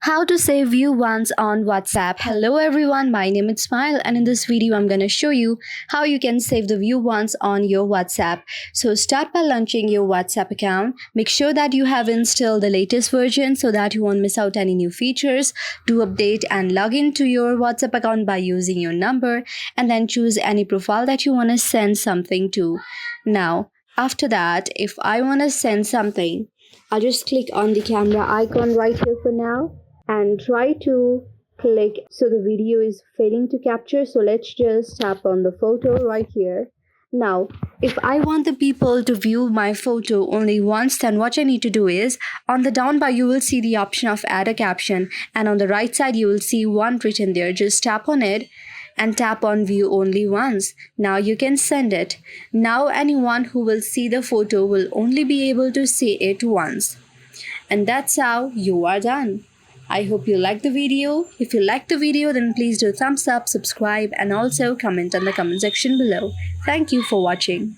How to save view once on WhatsApp. Hello everyone, my name is Smile and in this video I'm going to show you how you can save the view once on your WhatsApp. So start by launching your WhatsApp account. Make sure that you have installed the latest version so that you won't miss out any new features. Do update and log into your WhatsApp account by using your number and then choose any profile that you want to send something to. Now, after that, if I want to send something, I'll just click on the camera icon right here for now and try to click. So the video is failing to capture, so let's just tap on the photo right here. Now if I want the people to view my photo only once, then what I need to do is on the down bar you will see the option of add a caption, and on the right side you will see one written there. Just tap on it and tap on view only once. Now you can send it. Now anyone who will see the photo will only be able to see it once. And that's how you are done. I hope you liked the video. If you liked the video, then please do thumbs up, subscribe, and also comment on the comment section below. Thank you for watching.